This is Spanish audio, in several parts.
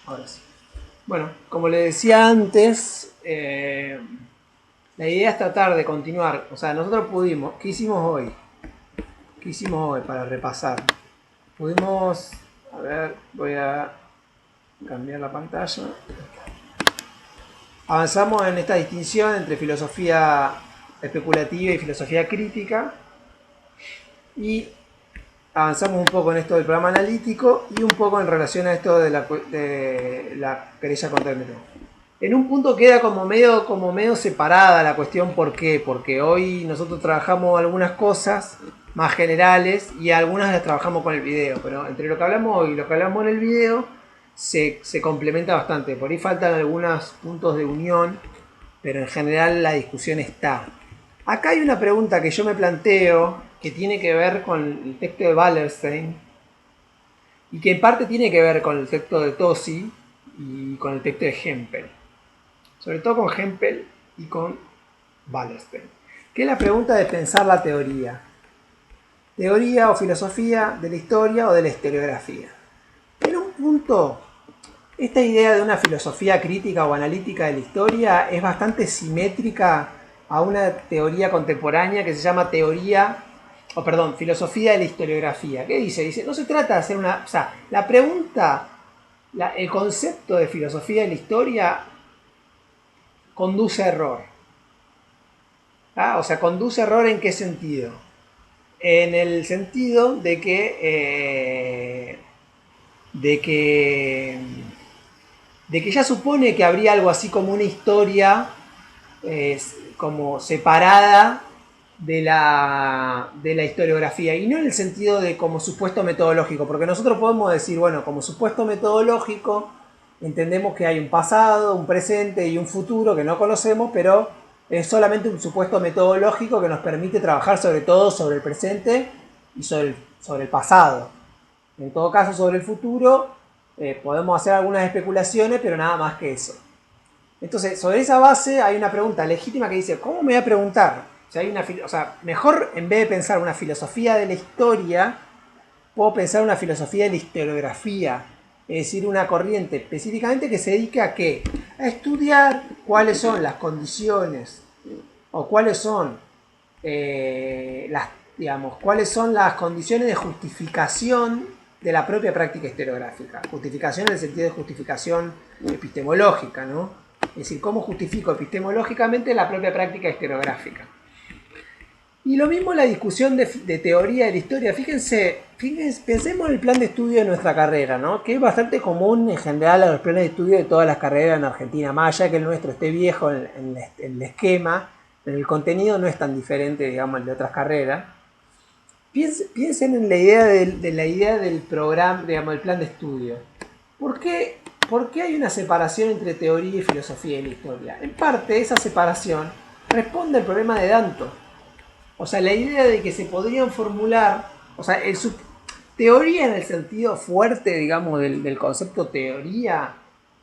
Ahora sí. Bueno, como le decía antes, la idea es tratar de continuar. O sea, nosotros pudimos. ¿Qué hicimos hoy? ¿Qué hicimos hoy para repasar? Pudimos. A ver, voy a cambiar la pantalla. Avanzamos en esta distinción entre filosofía especulativa y filosofía crítica. Y avanzamos un poco en esto del programa analítico y un poco en relación a esto de la querella contra el método. En un punto queda como medio separada la cuestión. ¿Por qué? Porque hoy nosotros trabajamos algunas cosas más generales y algunas las trabajamos con el video. Pero entre lo que hablamos hoy y lo que hablamos en el video se complementa bastante. Por ahí faltan algunos puntos de unión, pero en general la discusión está. Acá hay una pregunta que yo me planteo que tiene que ver con el texto de Wallerstein y que en parte tiene que ver con el texto de Tosi y con el texto de Hempel. Sobre todo con Hempel y con Wallerstein. Que es la pregunta de pensar la teoría. Teoría o filosofía de la historia o de la historiografía. En un punto, esta idea de una filosofía crítica o analítica de la historia es bastante simétrica a una teoría contemporánea que se llama filosofía de la historiografía. ¿Qué dice? Dice, no se trata de hacer una... O sea, la pregunta, el concepto de filosofía de la historia conduce a error. ¿Ah? O sea, conduce a error ¿en qué sentido? En el sentido de que de que ya supone que habría algo así como una historia como separada de la historiografía, y no en el sentido de como supuesto metodológico, porque nosotros podemos decir, bueno, como supuesto metodológico entendemos que hay un pasado, un presente y un futuro que no conocemos, pero es solamente un supuesto metodológico que nos permite trabajar sobre todo sobre el presente y sobre el pasado. En todo caso, sobre el futuro podemos hacer algunas especulaciones, pero nada más que eso. Entonces, sobre esa base hay una pregunta legítima que dice, ¿cómo me voy a preguntar? Si hay o sea, mejor en vez de pensar una filosofía de la historia, puedo pensar una filosofía de la historiografía. Es decir, una corriente específicamente que se dedique a qué? A estudiar cuáles son las condiciones o cuáles son cuáles son las condiciones de justificación de la propia práctica historiográfica. Justificación en el sentido de justificación epistemológica, ¿no? Es decir, cómo justifico epistemológicamente la propia práctica historiográfica. Y lo mismo la discusión de teoría de la historia. Fíjense, pensemos en el plan de estudio de nuestra carrera, ¿no? Que es bastante común en general a los planes de estudio de todas las carreras en Argentina, más allá que el nuestro esté viejo en el esquema, en el contenido no es tan diferente, digamos, el de otras carreras. Piensen en la idea la idea del programa, digamos, del plan de estudio. ¿Por qué hay una separación entre teoría y filosofía de la historia? En parte, esa separación responde al problema de Danto. O sea, la idea de que se podrían formular, o sea, teoría en el sentido fuerte, digamos, del concepto teoría,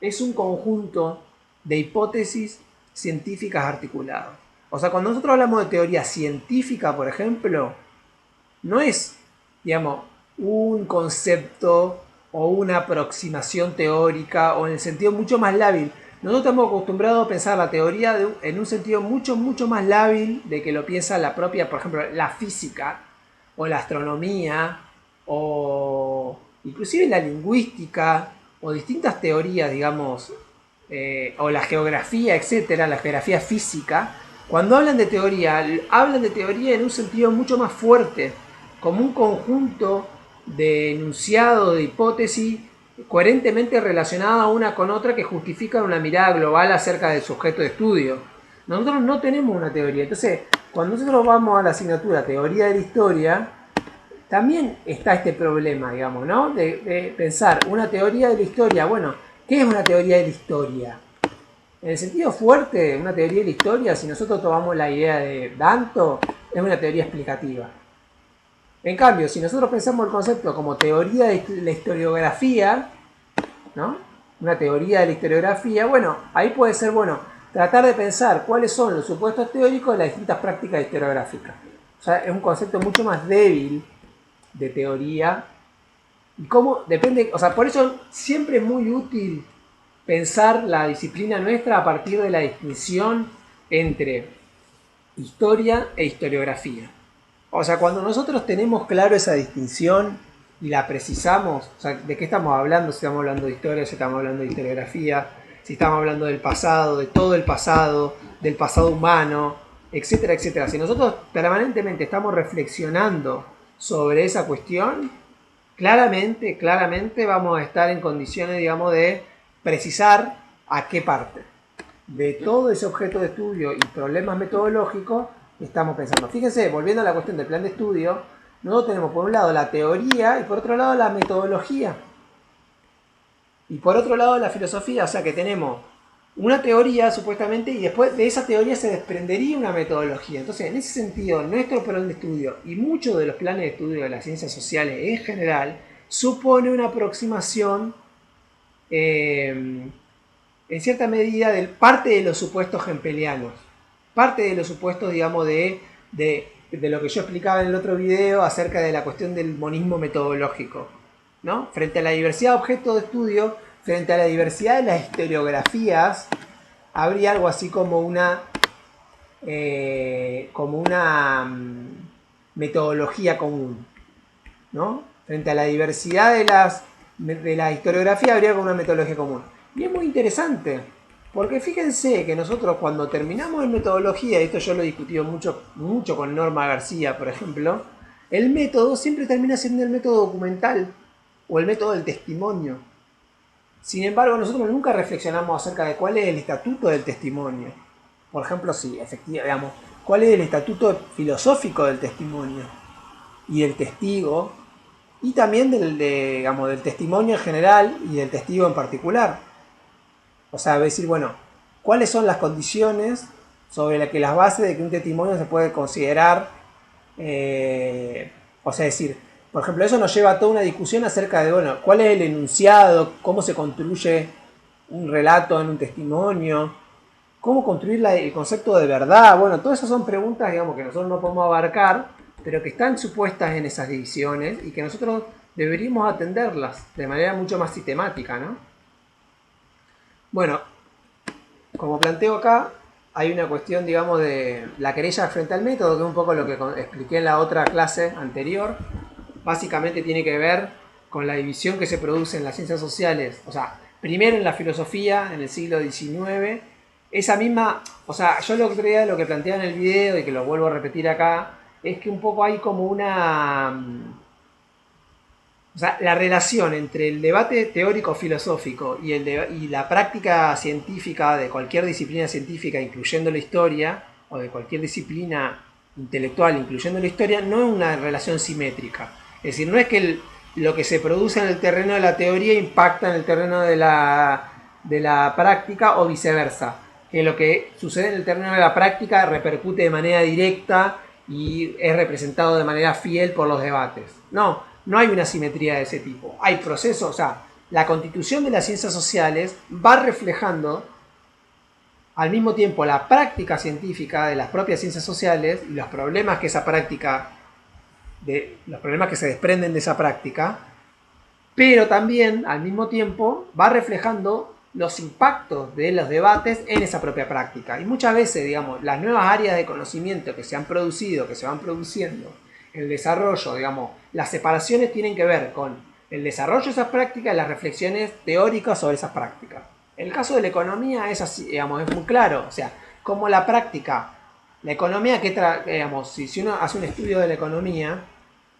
es un conjunto de hipótesis científicas articuladas. O sea, cuando nosotros hablamos de teoría científica, por ejemplo, no es, digamos, un concepto o una aproximación teórica o en el sentido mucho más lábil. Nosotros estamos acostumbrados a pensar la teoría en un sentido mucho, mucho más lábil de que lo piensa la propia, por ejemplo, la física o la astronomía o inclusive la lingüística o distintas teorías, digamos, o la geografía, etcétera, la geografía física. Cuando hablan de teoría en un sentido mucho más fuerte, como un conjunto de enunciados, de hipótesis coherentemente relacionadas una con otra que justifican una mirada global acerca del sujeto de estudio. Nosotros no tenemos una teoría. Entonces, cuando nosotros vamos a la asignatura Teoría de la Historia, también está este problema, digamos, ¿no? De pensar una teoría de la historia. Bueno, ¿qué es una teoría de la historia? En el sentido fuerte, una teoría de la historia, si nosotros tomamos la idea de Danto, es una teoría explicativa. En cambio, si nosotros pensamos el concepto como teoría de la historiografía, ¿no? Una teoría de la historiografía, bueno, ahí puede ser, bueno, tratar de pensar cuáles son los supuestos teóricos de las distintas prácticas historiográficas. O sea, es un concepto mucho más débil de teoría Y cómo depende, o sea, por eso siempre es muy útil pensar la disciplina nuestra a partir de la distinción entre historia e historiografía. O sea, cuando nosotros tenemos claro esa distinción y la precisamos, o sea, ¿de qué estamos hablando? Si estamos hablando de historia, si estamos hablando de historiografía, si estamos hablando del pasado, de todo el pasado, del pasado humano, etcétera, etcétera. Si nosotros permanentemente estamos reflexionando sobre esa cuestión, claramente vamos a estar en condiciones, digamos, de precisar a qué parte de todo ese objeto de estudio y problemas metodológicos estamos pensando. Fíjense, volviendo a la cuestión del plan de estudio, nosotros tenemos por un lado la teoría y por otro lado la metodología. Y por otro lado la filosofía, o sea que tenemos una teoría supuestamente y después de esa teoría se desprendería una metodología. Entonces, en ese sentido, nuestro plan de estudio y muchos de los planes de estudio de las ciencias sociales en general supone una aproximación en cierta medida parte de los supuestos hempelianos, parte de los supuestos, digamos, de lo que yo explicaba en el otro video acerca de la cuestión del monismo metodológico, ¿no? Frente a la diversidad de objetos de estudio, frente a la diversidad de las historiografías, habría algo así como una metodología común, ¿no? Frente a la diversidad de la historiografía habría como una metodología común. Y es muy interesante, porque fíjense que nosotros cuando terminamos en metodología, y esto yo lo he discutido mucho con Norma García, por ejemplo, el método siempre termina siendo el método documental o el método del testimonio. Sin embargo, nosotros nunca reflexionamos acerca de cuál es el estatuto del testimonio. Por ejemplo, sí, efectivamente, digamos, cuál es el estatuto filosófico del testimonio y del testigo, y también digamos, del testimonio en general y del testigo en particular. O sea, decir, bueno, ¿cuáles son las condiciones sobre las que las bases de que un testimonio se puede considerar? O sea, decir, por ejemplo, eso nos lleva a toda una discusión acerca de, bueno, ¿cuál es el enunciado? ¿Cómo se construye un relato en un testimonio? ¿Cómo construir el concepto de verdad? Bueno, todas esas son preguntas, digamos, que nosotros no podemos abarcar, pero que están supuestas en esas divisiones y que nosotros deberíamos atenderlas de manera mucho más sistemática, ¿no? Bueno, como planteo acá, hay una cuestión, digamos, de la querella frente al método, que es un poco lo que expliqué en la otra clase anterior. Básicamente tiene que ver con la división que se produce en las ciencias sociales, o sea, primero en la filosofía, en el siglo XIX, esa misma, o sea, yo lo que planteaba en el video y que lo vuelvo a repetir acá, es que un poco hay como o sea, la relación entre el debate teórico-filosófico y la práctica científica de cualquier disciplina científica, incluyendo la historia, o de cualquier disciplina intelectual, incluyendo la historia, no es una relación simétrica. Es decir, no es que lo que se produce en el terreno de la teoría impacta en el terreno de la práctica o viceversa. Que lo que sucede en el terreno de la práctica repercute de manera directa y es representado de manera fiel por los debates. No hay una simetría de ese tipo. Hay procesos, o sea, la constitución de las ciencias sociales va reflejando al mismo tiempo la práctica científica de las propias ciencias sociales y los problemas que los problemas que se desprenden de esa práctica, pero también al mismo tiempo va reflejando los impactos de los debates en esa propia práctica. Y muchas veces, digamos, las nuevas áreas de conocimiento que se han producido, que se van produciendo, el desarrollo, digamos, las separaciones tienen que ver con el desarrollo de esas prácticas y las reflexiones teóricas sobre esas prácticas. En el caso de la economía es así, digamos, es muy claro, o sea, como la práctica, la economía digamos, si uno hace un estudio de la economía,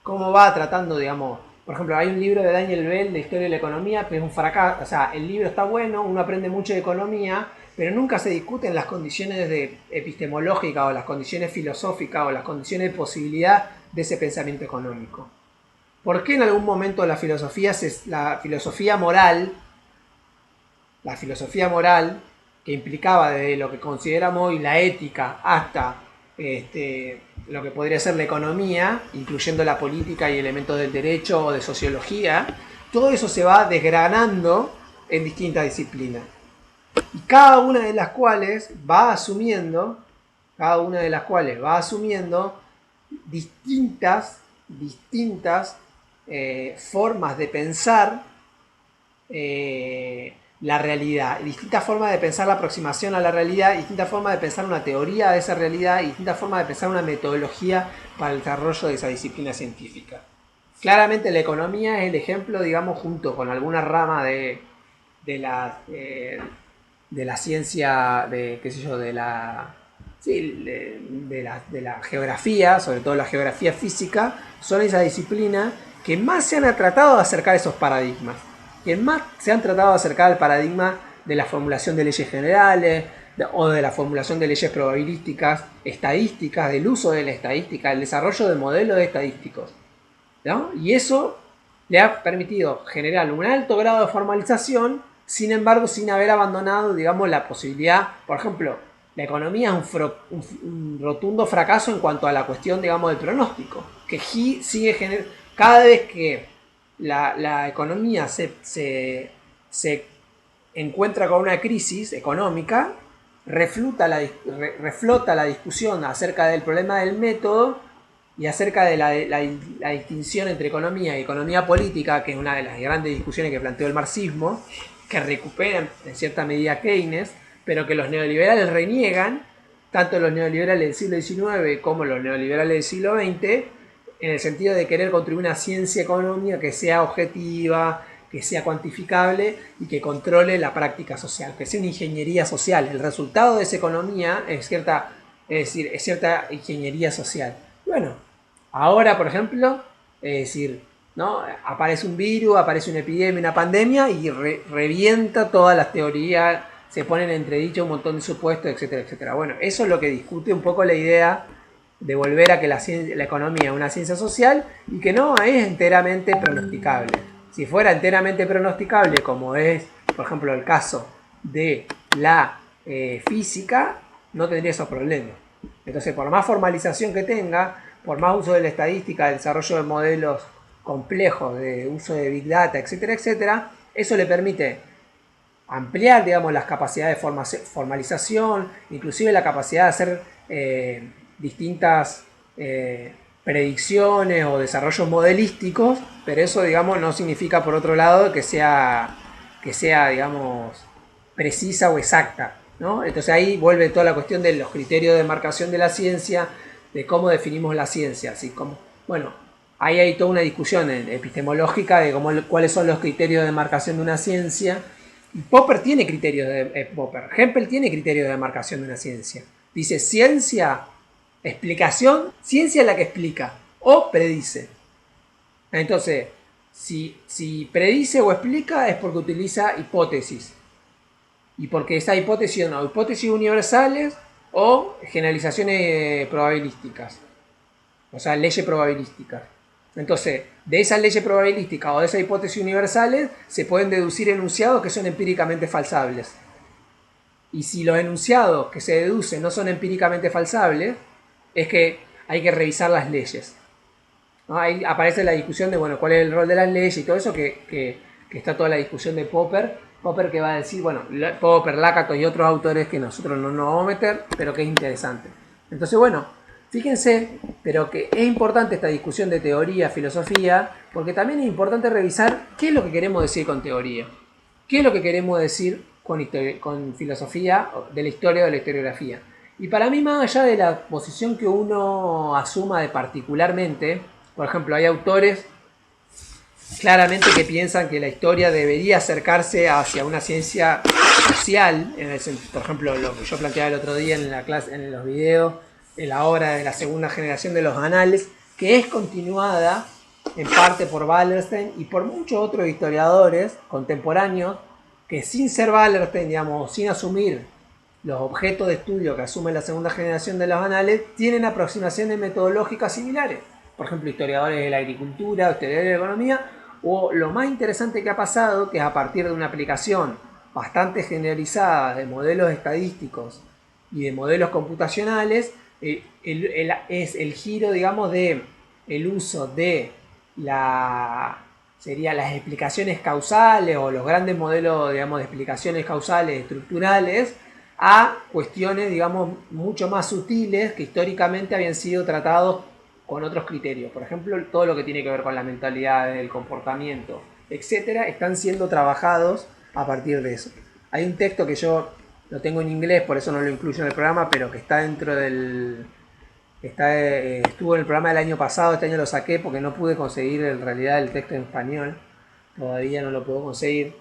cómo va tratando, digamos, por ejemplo, hay un libro de Daniel Bell de Historia de la Economía que es un fracaso, o sea, el libro está bueno, uno aprende mucho de economía, pero nunca se discuten las condiciones epistemológicas o las condiciones filosóficas o las condiciones de posibilidad de ese pensamiento económico. ¿Por qué en algún momento la filosofía moral, que implicaba desde lo que consideramos hoy la ética hasta lo que podría ser la economía, incluyendo la política y elementos del derecho o de sociología, todo eso se va desgranando en distintas disciplinas. Y cada una de las cuales va asumiendo distintas formas de pensar la realidad, distintas formas de pensar la aproximación a la realidad, distintas formas de pensar una teoría de esa realidad y distintas formas de pensar una metodología para el desarrollo de esa disciplina científica. Claramente la economía es el ejemplo, digamos, junto con alguna rama de la ciencia, de qué sé yo, sí, de la geografía, sobre todo la geografía física, son esa disciplina que más se han tratado de acercar a esos paradigmas, que más se han tratado de acercar al paradigma de la formulación de leyes generales o de la formulación de leyes probabilísticas, estadísticas, del uso de la estadística, el desarrollo de modelos estadísticos, ¿no? Y eso le ha permitido generar un alto grado de formalización, sin embargo, sin haber abandonado, digamos, la posibilidad, por ejemplo, la economía es un rotundo fracaso en cuanto a la cuestión, digamos, del pronóstico, que sigue generando, cada vez que la economía se encuentra con una crisis económica, reflota la discusión acerca del problema del método y acerca de la distinción entre economía y economía política, que es una de las grandes discusiones que planteó el marxismo, que recupera en cierta medida Keynes, pero que los neoliberales reniegan, tanto los neoliberales del siglo XIX como los neoliberales del siglo XX, en el sentido de querer construir una ciencia económica que sea objetiva, que sea cuantificable y que controle la práctica social, que sea una ingeniería social. El resultado de esa economía es cierta ingeniería social. Bueno, ahora, por ejemplo, es decir, ¿no? Aparece un virus, aparece una epidemia, una pandemia y revienta todas las teorías, se ponen en entredicho un montón de supuestos, etcétera, etcétera. Bueno, eso es lo que discute un poco la idea de volver a que la economía es una ciencia social y que no es enteramente pronosticable. Si fuera enteramente pronosticable, como es, por ejemplo, el caso de la física, no tendría esos problemas. Entonces, por más formalización que tenga, por más uso de la estadística, el desarrollo de modelos complejos, de uso de Big Data, etcétera, etcétera, eso le permite ampliar, digamos, las capacidades de formalización, inclusive la capacidad de hacer distintas predicciones o desarrollos modelísticos, pero eso, digamos, no significa, por otro lado, que sea, digamos, precisa o exacta, ¿no? Entonces ahí vuelve toda la cuestión de los criterios de marcación de la ciencia, de cómo definimos la ciencia, así como, bueno, ahí hay toda una discusión epistemológica de cuáles son los criterios de marcación de una ciencia. Y Popper tiene criterios Hempel tiene criterios de demarcación de una ciencia. Dice ciencia, explicación, ciencia es la que explica o predice. Entonces, si predice o explica es porque utiliza hipótesis. Y porque esa hipótesis son hipótesis universales o generalizaciones probabilísticas. O sea, leyes probabilísticas. Entonces, de esas leyes probabilísticas o de esas hipótesis universales se pueden deducir enunciados que son empíricamente falsables. Y si los enunciados que se deducen no son empíricamente falsables, es que hay que revisar las leyes, ¿no? Ahí aparece la discusión de, bueno, cuál es el rol de las leyes y todo eso, que está toda la discusión de Popper. Popper que va a decir, bueno, Popper, Lakatos y otros autores que nosotros no nos vamos a meter, pero que es interesante. Entonces, bueno, fíjense, pero que es importante esta discusión de teoría, filosofía, porque también es importante revisar qué es lo que queremos decir con teoría, qué es lo que queremos decir con filosofía de la historia o de la historiografía. Y para mí, más allá de la posición que uno asuma de particularmente, por ejemplo, hay autores claramente que piensan que la historia debería acercarse hacia una ciencia social, por ejemplo, lo que yo planteaba el otro día en la clase, en los videos, en la obra de la segunda generación de los anales, que es continuada en parte por Wallerstein y por muchos otros historiadores contemporáneos que sin ser Wallerstein, digamos, sin asumir los objetos de estudio que asume la segunda generación de los anales, tienen aproximaciones metodológicas similares. Por ejemplo, historiadores de la agricultura, historiadores de la economía, o lo más interesante que ha pasado, que es a partir de una aplicación bastante generalizada de modelos estadísticos y de modelos computacionales, es el giro, digamos, de el uso de serían las explicaciones causales o los grandes modelos, digamos, de explicaciones causales estructurales a cuestiones, digamos, mucho más sutiles que históricamente habían sido tratados con otros criterios. Por ejemplo, todo lo que tiene que ver con la mentalidad, el comportamiento, etcétera, están siendo trabajados a partir de eso. Hay un texto que yo lo tengo en inglés, por eso no lo incluyo en el programa, pero que está dentro del... estuvo en el programa del año pasado, este año lo saqué porque no pude conseguir en realidad el texto en español. Todavía no lo puedo conseguir.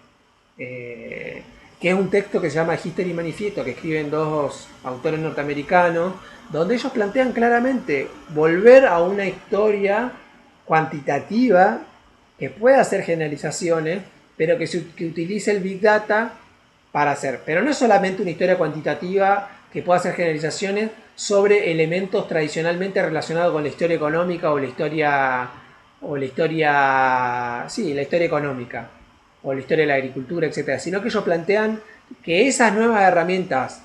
Que es un texto que se llama History Manifiesto, que escriben dos autores norteamericanos, donde ellos plantean claramente volver a una historia cuantitativa que pueda hacer generalizaciones, pero que utilice el Big Data para hacer. Pero no es solamente una historia cuantitativa que pueda hacer generalizaciones sobre elementos tradicionalmente relacionados con la historia económica o la historia la historia económica o la historia de la agricultura, etcétera, sino que ellos plantean que esas nuevas herramientas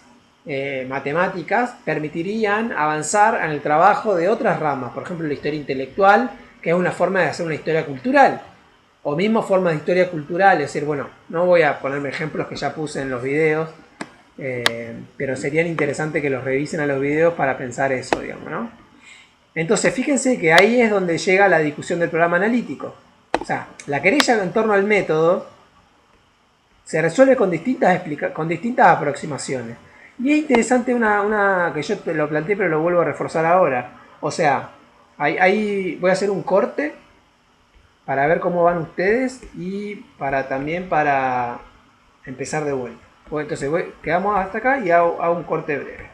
matemáticas permitirían avanzar en el trabajo de otras ramas, por ejemplo la historia intelectual, que es una forma de hacer una historia cultural, o mismo formas de historia cultural, es decir, bueno, no voy a ponerme ejemplos que ya puse en los videos, pero serían interesantes que los revisen a los videos para pensar eso, digamos, ¿no? Entonces, fíjense que ahí es donde llega la discusión del programa analítico. O sea, la querella en torno al método se resuelve con distintas aproximaciones. Y es interesante una que yo te lo planteé, pero lo vuelvo a reforzar ahora. O sea, ahí voy a hacer un corte para ver cómo van ustedes y también para empezar de vuelta. Entonces, quedamos hasta acá y hago un corte breve.